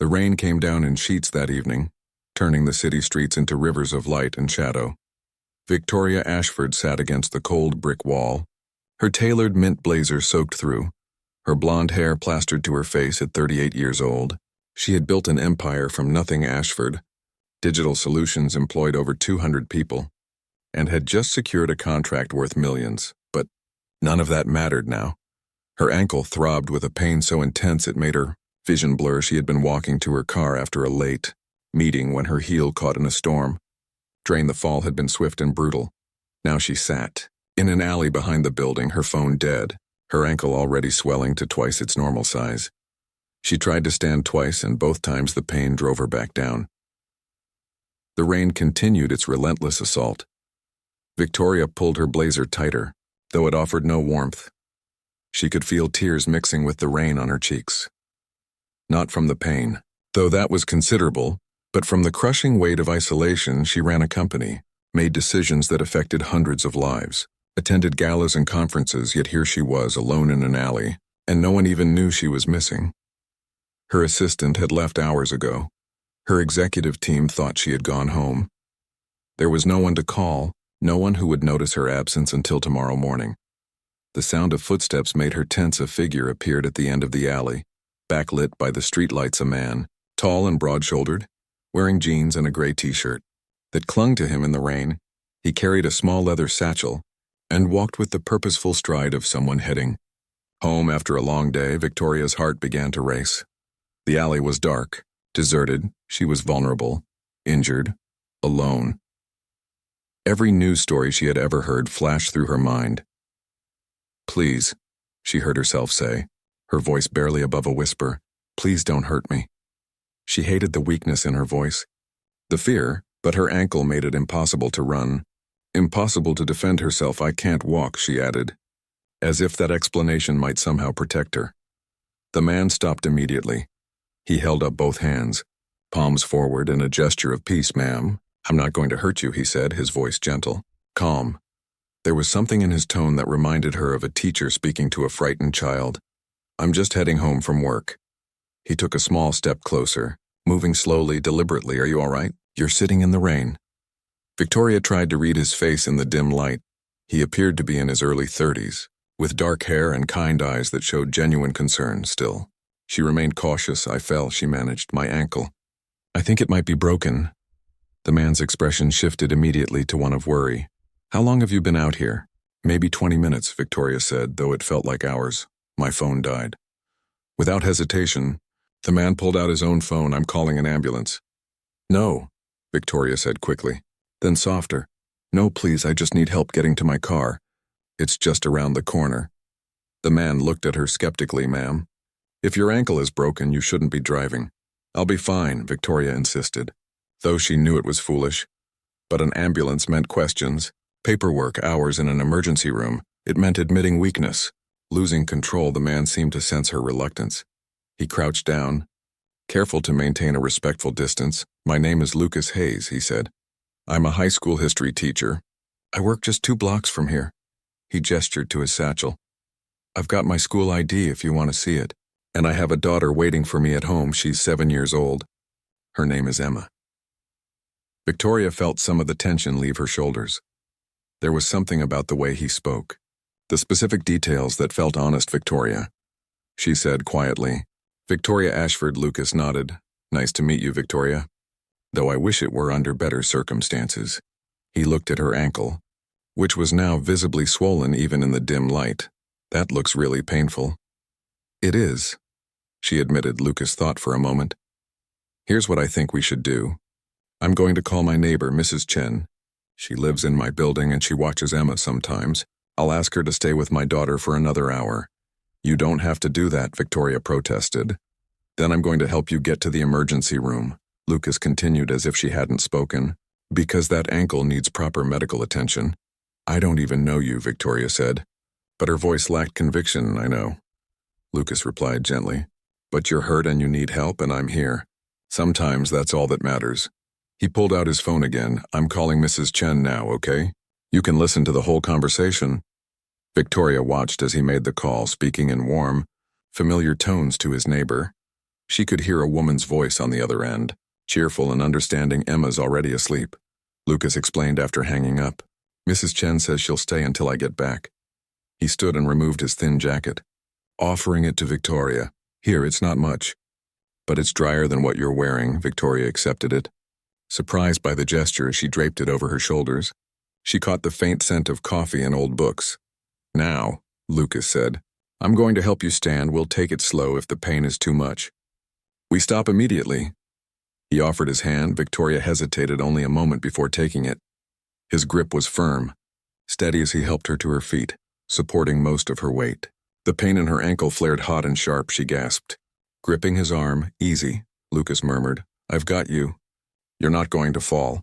The rain came down in sheets that evening, turning the city streets into rivers of light and shadow. Victoria Ashford sat against the cold brick wall, her tailored mint blazer soaked through, her blonde hair plastered to her face at 38 years old. She had built an empire from nothing. Ashford Digital Solutions employed over 200 people, and had just secured a contract worth millions, but none of that mattered now. Her ankle throbbed with a pain so intense it made her vision blur. She had been walking to her car after a late meeting when her heel caught in a storm. The fall had been swift and brutal. Now she sat in an alley behind the building, her phone dead, her ankle already swelling to twice its normal size. She tried to stand twice, and both times the pain drove her back down. The rain continued its relentless assault. Victoria pulled her blazer tighter, though it offered no warmth. She could feel tears mixing with the rain on her cheeks. Not from the pain, though that was considerable, but from the crushing weight of isolation. She ran a company, made decisions that affected hundreds of lives, attended galas and conferences, yet here she was alone in an alley, and no one even knew she was missing. Her assistant had left hours ago. Her executive team thought she had gone home. There was no one to call, no one who would notice her absence until tomorrow morning. The sound of footsteps made her tense. A figure appeared at the end of the alley, backlit by the streetlights. A man, tall and broad-shouldered, wearing jeans and a gray t-shirt that clung to him in the rain. He carried a small leather satchel and walked with the purposeful stride of someone heading home after a long day. Victoria's heart began to race. The alley was dark, deserted. She was vulnerable, injured, alone. Every news story she had ever heard flashed through her mind. "Please," she heard herself say, her voice barely above a whisper, "please don't hurt me." She hated the weakness in her voice, the fear, but her ankle made it impossible to run, impossible to defend herself. "I can't walk," she added, as if that explanation might somehow protect her. The man stopped immediately. He held up both hands, palms forward in a gesture of peace. "Ma'am, I'm not going to hurt you," he said, his voice gentle, calm. There was something in his tone that reminded her of a teacher speaking to a frightened child. "I'm just heading home from work." He took a small step closer, moving slowly, deliberately. "Are you all right? You're sitting in the rain." Victoria tried to read his face in the dim light. He appeared to be in his early 30s, with dark hair and kind eyes that showed genuine concern. Still, she remained cautious. "I fell," she managed, "my ankle. I think it might be broken." The man's expression shifted immediately to one of worry. "How long have you been out here?" "Maybe 20 minutes, Victoria said, though it felt like hours. "My phone died." Without hesitation, the man pulled out his own phone. "I'm calling an ambulance." "No," Victoria said quickly. Then softer, "No, please, I just need help getting to my car. It's just around the corner." The man looked at her skeptically. "Ma'am, if your ankle is broken, you shouldn't be driving." "I'll be fine," Victoria insisted, though she knew it was foolish. But an ambulance meant questions, paperwork, hours in an emergency room. It meant admitting weakness, losing control. The man seemed to sense her reluctance. He crouched down, careful to maintain a respectful distance. "My name is Lucas Hayes," he said. "I'm a high school history teacher. I work just 2 blocks from here." He gestured to his satchel. "I've got my school ID if you want to see it. And I have a daughter waiting for me at home. She's 7 years old. Her name is Emma." Victoria felt some of the tension leave her shoulders. There was something about the way he spoke, the specific details that felt honest. "Victoria," she said quietly. "Victoria Ashford." Lucas nodded. "Nice to meet you, Victoria. Though I wish it were under better circumstances." He looked at her ankle, which was now visibly swollen even in the dim light. "That looks really painful." "It is," she admitted. Lucas thought for a moment. "Here's what I think we should do. I'm going to call my neighbor, Mrs. Chen. She lives in my building and she watches Emma sometimes. I'll ask her to stay with my daughter for another hour." "You don't have to do that," Victoria protested. "Then I'm going to help you get to the emergency room," Lucas continued as if she hadn't spoken, "because that ankle needs proper medical attention." "I don't even know you," Victoria said. But her voice lacked conviction. "I know," Lucas replied gently. "But you're hurt and you need help, and I'm here. Sometimes that's all that matters." He pulled out his phone again. "I'm calling Mrs. Chen now, okay? You can listen to the whole conversation." Victoria watched as he made the call, speaking in warm, familiar tones to his neighbor. She could hear a woman's voice on the other end, cheerful and understanding. "Emma's already asleep," Lucas explained after hanging up. "Mrs. Chen says she'll stay until I get back." He stood and removed his thin jacket, offering it to Victoria. "Here, it's not much, but it's drier than what you're wearing." Victoria accepted it. Surprised by the gesture, she draped it over her shoulders. She caught the faint scent of coffee and old books. "Now," Lucas said, "I'm going to help you stand. We'll take it slow if the pain is too much. We stop immediately." He offered his hand. Victoria hesitated only a moment before taking it. His grip was firm, steady as he helped her to her feet, supporting most of her weight. The pain in her ankle flared hot and sharp. She gasped. Gripping his arm, "Easy," Lucas murmured. "I've got you. You're not going to fall."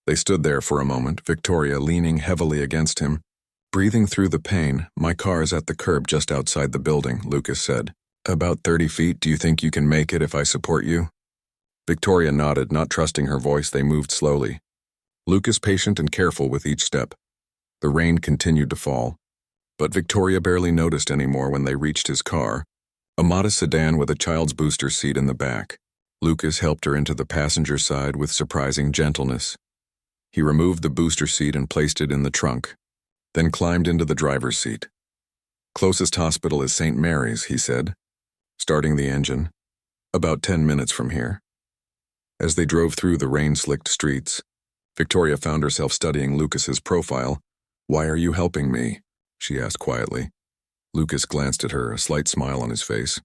They stood there for a moment, Victoria leaning heavily against him, breathing through the pain. "My car is at the curb just outside the building," Lucas said. "About 30 feet. Do you think you can make it if I support you?" Victoria nodded, not trusting her voice. They moved slowly, Lucas patient and careful with each step. The rain continued to fall, but Victoria barely noticed anymore when they reached his car, a modest sedan with a child's booster seat in the back. Lucas helped her into the passenger side with surprising gentleness. He removed the booster seat and placed it in the trunk, then climbed into the driver's seat. "Closest hospital is St. Mary's," he said, starting the engine. "About 10 minutes from here." As they drove through the rain-slicked streets, Victoria found herself studying Lucas's profile. "Why are you helping me?" she asked quietly. Lucas glanced at her, a slight smile on his face.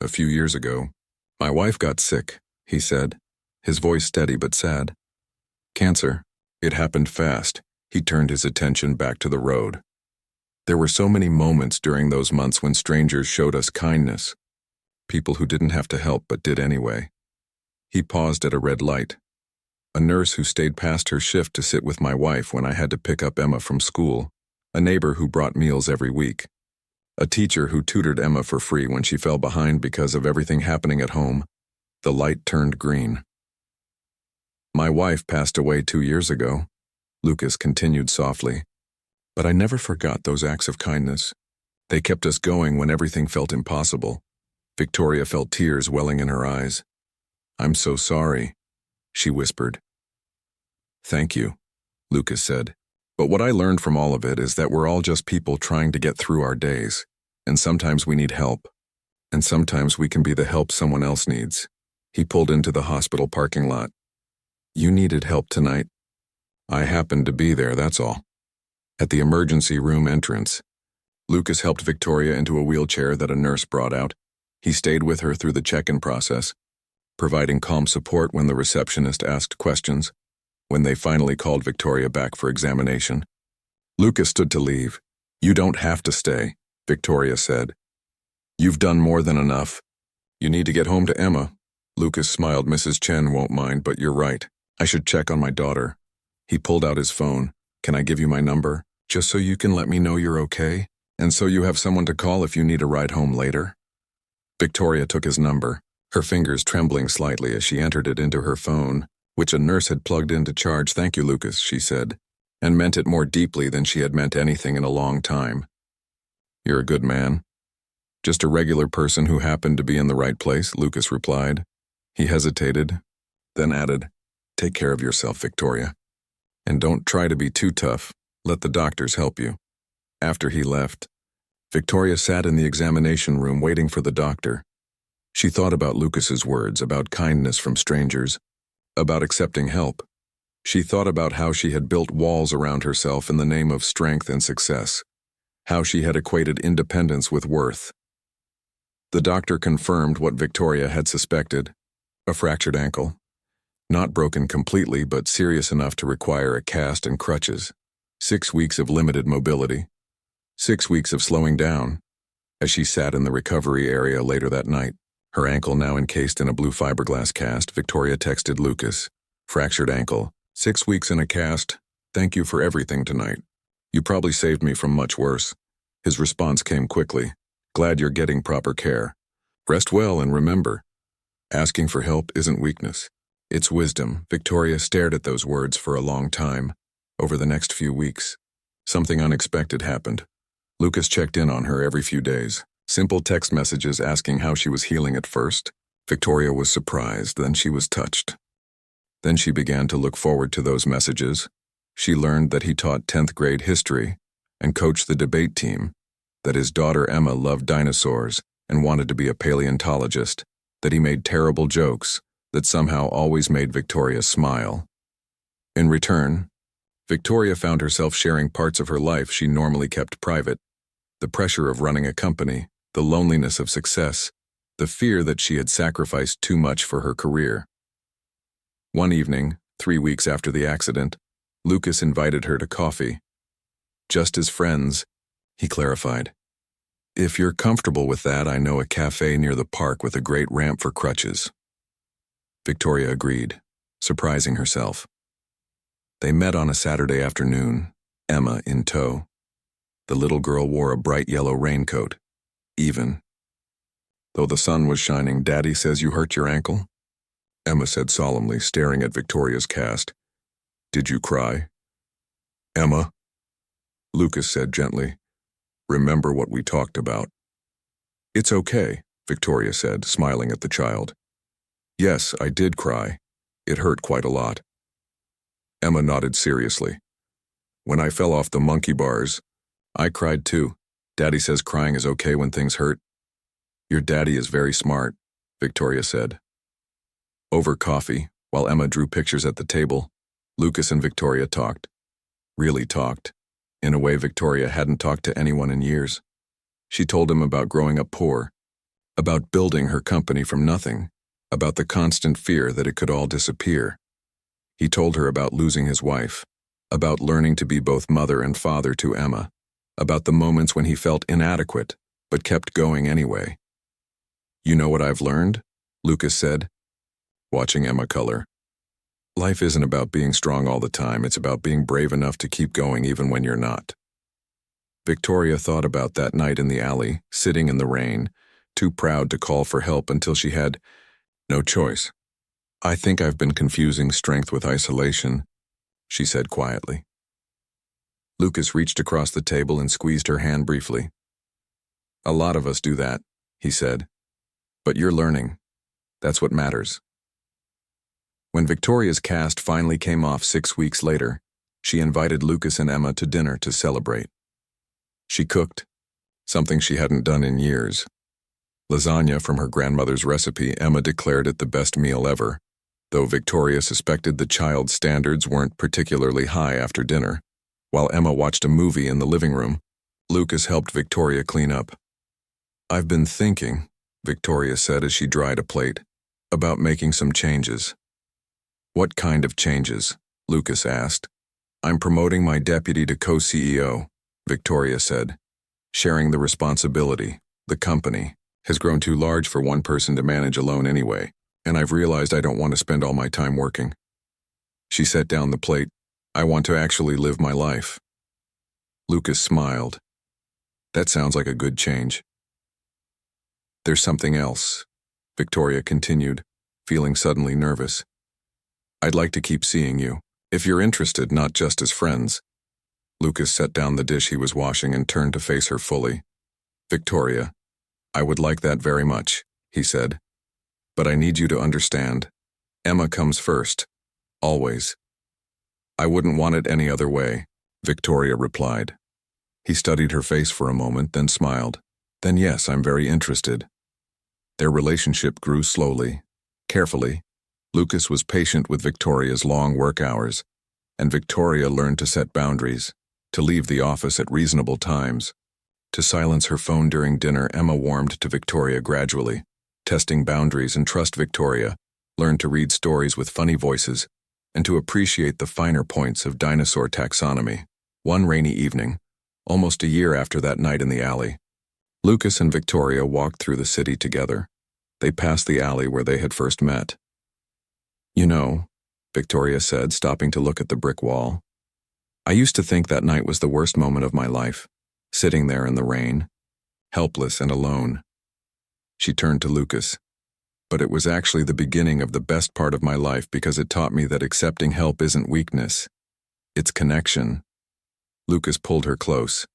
"A few years ago, my wife got sick," he said, his voice steady but sad. "Cancer. It happened fast." He turned his attention back to the road. "There were so many moments during those months when strangers showed us kindness. People who didn't have to help but did anyway." He paused at a red light. "A nurse who stayed past her shift to sit with my wife when I had to pick up Emma from school. A neighbor who brought meals every week. A teacher who tutored Emma for free when she fell behind because of everything happening at home." The light turned green. "My wife passed away 2 years ago," Lucas continued softly. "But I never forgot those acts of kindness. They kept us going when everything felt impossible." Victoria felt tears welling in her eyes. "I'm so sorry," she whispered. "Thank you," Lucas said. "But what I learned from all of it is that we're all just people trying to get through our days, and sometimes we need help, and sometimes we can be the help someone else needs." He pulled into the hospital parking lot. "You needed help tonight?" "I happened to be there, that's all." At the emergency room entrance, Lucas helped Victoria into a wheelchair that a nurse brought out. He stayed with her through the check-in process, providing calm support when the receptionist asked questions. When they finally called Victoria back for examination, Lucas stood to leave. "You don't have to stay," Victoria said. "You've done more than enough. You need to get home to Emma." Lucas smiled. "Mrs. Chen won't mind, but you're right. I should check on my daughter." He pulled out his phone. "Can I give you my number, just so you can let me know you're okay, and so you have someone to call if you need a ride home later?" Victoria took his number, her fingers trembling slightly as she entered it into her phone, which a nurse had plugged in to charge. "Thank you, Lucas," she said, and meant it more deeply than she had meant anything in a long time. "You're a good man. Just a regular person who happened to be in the right place," Lucas replied. He hesitated, then added, "Take care of yourself, Victoria. And don't try to be too tough. Let the doctors help you." After he left, Victoria sat in the examination room waiting for the doctor. She thought about Lucas's words, about kindness from strangers, about accepting help. She thought about how she had built walls around herself in the name of strength and success, how she had equated independence with worth. The doctor confirmed what Victoria had suspected: a fractured ankle. Not broken completely, but serious enough to require a cast and crutches. 6 weeks of limited mobility. 6 weeks of slowing down. As she sat in the recovery area later that night, her ankle now encased in a blue fiberglass cast, Victoria texted Lucas. "Fractured ankle. 6 weeks in a cast. Thank you for everything tonight. You probably saved me from much worse." His response came quickly. "Glad you're getting proper care. Rest well and remember, asking for help isn't weakness. It's wisdom." Victoria stared at those words for a long time. Over the next few weeks, something unexpected happened. Lucas checked in on her every few days. Simple text messages asking how she was healing at first, Victoria was surprised, then she was touched. Then she began to look forward to those messages. She learned that he taught 10th grade history and coached the debate team, that his daughter Emma loved dinosaurs and wanted to be a paleontologist, that he made terrible jokes that somehow always made Victoria smile. In return, Victoria found herself sharing parts of her life she normally kept private: the pressure of running a company, the loneliness of success, the fear that she had sacrificed too much for her career. One evening, 3 weeks after the accident, Lucas invited her to coffee. "Just as friends," he clarified. "If you're comfortable with that, I know a cafe near the park with a great ramp for crutches." Victoria agreed, surprising herself. They met on a Saturday afternoon, Emma in tow. The little girl wore a bright yellow raincoat. Even though the sun was shining, "Daddy says you hurt your ankle?" Emma said solemnly, staring at Victoria's cast. "Did you cry?" "Emma," Lucas said gently, "remember what we talked about." "It's okay," Victoria said, smiling at the child. "Yes, I did cry. It hurt quite a lot." Emma nodded seriously. "When I fell off the monkey bars, I cried too. Daddy says crying is okay when things hurt." "Your daddy is very smart," Victoria said. Over coffee, while Emma drew pictures at the table, Lucas and Victoria talked. Really talked, in a way Victoria hadn't talked to anyone in years. She told him about growing up poor, about building her company from nothing, about the constant fear that it could all disappear. He told her about losing his wife, about learning to be both mother and father to Emma, about the moments when he felt inadequate, but kept going anyway. "You know what I've learned?" Lucas said, watching Emma color. "Life isn't about being strong all the time, it's about being brave enough to keep going even when you're not." Victoria thought about that night in the alley, sitting in the rain, too proud to call for help until she had no choice. "I think I've been confusing strength with isolation," she said quietly. Lucas reached across the table and squeezed her hand briefly. "A lot of us do that," he said. "But you're learning. That's what matters." When Victoria's cast finally came off 6 weeks later, she invited Lucas and Emma to dinner to celebrate. She cooked, something she hadn't done in years. Lasagna from her grandmother's recipe. Emma declared it the best meal ever, though Victoria suspected the child's standards weren't particularly high after dinner. While Emma watched a movie in the living room, Lucas helped Victoria clean up. "I've been thinking," Victoria said as she dried a plate, "about making some changes." "What kind of changes?" Lucas asked. "I'm promoting my deputy to co-CEO," Victoria said, "sharing the responsibility. The company has grown too large for one person to manage alone anyway, and I've realized I don't want to spend all my time working." She set down the plate. "I want to actually live my life." Lucas smiled. "That sounds like a good change." "There's something else," Victoria continued, feeling suddenly nervous. "I'd like to keep seeing you, if you're interested, not just as friends." Lucas set down the dish he was washing and turned to face her fully. "Victoria, I would like that very much," he said. "But I need you to understand. Emma comes first. Always." "I wouldn't want it any other way," Victoria replied. He studied her face for a moment, then smiled. "Then yes, I'm very interested." Their relationship grew slowly, carefully. Lucas was patient with Victoria's long work hours, and Victoria learned to set boundaries, to leave the office at reasonable times, to silence her phone during dinner. Emma warmed to Victoria gradually, testing boundaries and trust. Victoria learned to read stories with funny voices and to appreciate the finer points of dinosaur taxonomy. One rainy evening, almost a year after that night in the alley, Lucas and Victoria walked through the city together. They passed the alley where they had first met. "You know," Victoria said, stopping to look at the brick wall, "I used to think that night was the worst moment of my life, sitting there in the rain, helpless and alone." She turned to Lucas. "But it was actually the beginning of the best part of my life because it taught me that accepting help isn't weakness. It's connection." Lucas pulled her close.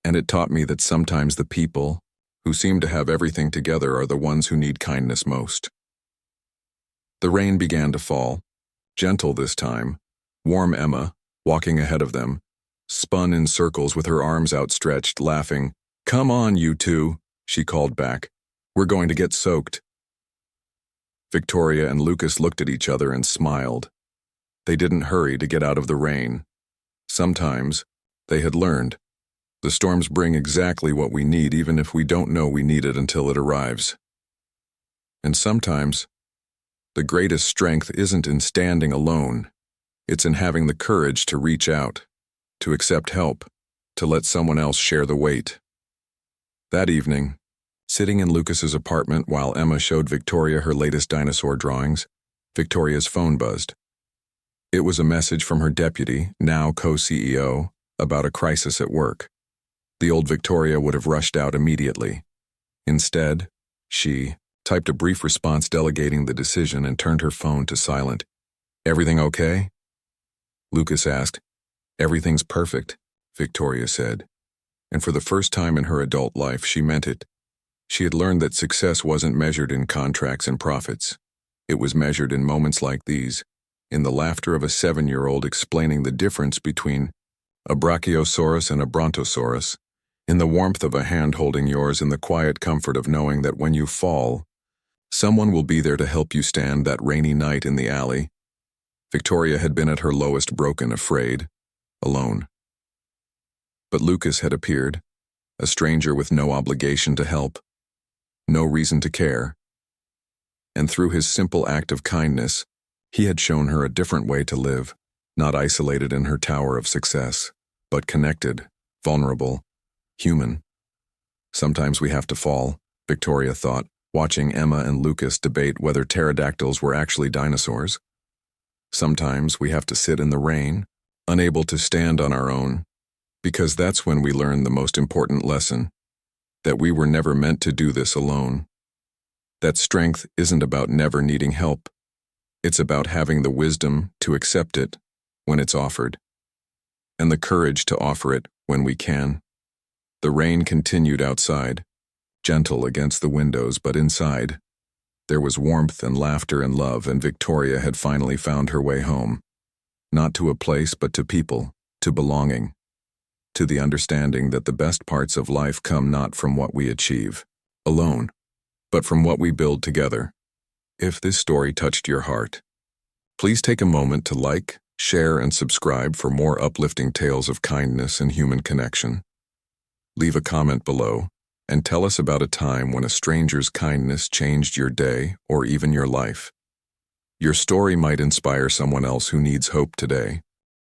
"And it taught me that sometimes the people who seem to have everything together are the ones who need kindness most. The rain began to fall, gentle this time. Warm Emma, walking ahead of them, spun in circles with her arms outstretched, laughing. "Come on, you two," she called back. "We're going to get soaked." Victoria and Lucas looked at each other and smiled. They didn't hurry to get out of the rain. Sometimes, they had learned, the storms bring exactly what we need even if we don't know we need it until it arrives. And sometimes, the greatest strength isn't in standing alone. It's in having the courage to reach out, to accept help, to let someone else share the weight. That evening, sitting in Lucas's apartment while Emma showed Victoria her latest dinosaur drawings, Victoria's phone buzzed. It was a message from her deputy, now co-CEO, about a crisis at work. The old Victoria would have rushed out immediately. Instead, she typed a brief response delegating the decision and turned her phone to silent. "Everything okay?" Lucas asked. "Everything's perfect," Victoria said. And for the first time in her adult life, she meant it. She had learned that success wasn't measured in contracts and profits. It was measured in moments like these, in the laughter of a 7-year-old explaining the difference between a brachiosaurus and a brontosaurus, in the warmth of a hand holding yours, in the quiet comfort of knowing that when you fall, someone will be there to help you stand that rainy night in the alley. Victoria had been at her lowest, broken, afraid, alone. But Lucas had appeared, a stranger with no obligation to help, no reason to care. And through his simple act of kindness, he had shown her a different way to live, not isolated in her tower of success, but connected, vulnerable, human. Sometimes we have to fall, Victoria thought, watching Emma and Lucas debate whether pterodactyls were actually dinosaurs. Sometimes we have to sit in the rain, unable to stand on our own, because that's when we learn the most important lesson, that we were never meant to do this alone. That strength isn't about never needing help. It's about having the wisdom to accept it when it's offered, and the courage to offer it when we can. The rain continued outside, gentle against the windows, but inside, there was warmth and laughter and love, and Victoria had finally found her way home. Not to a place, but to people, to belonging, to the understanding that the best parts of life come not from what we achieve alone, but from what we build together. If this story touched your heart, please take a moment to like, share, and subscribe for more uplifting tales of kindness and human connection. Leave a comment below and tell us about a time when a stranger's kindness changed your day or even your life. Your story might inspire someone else who needs hope today.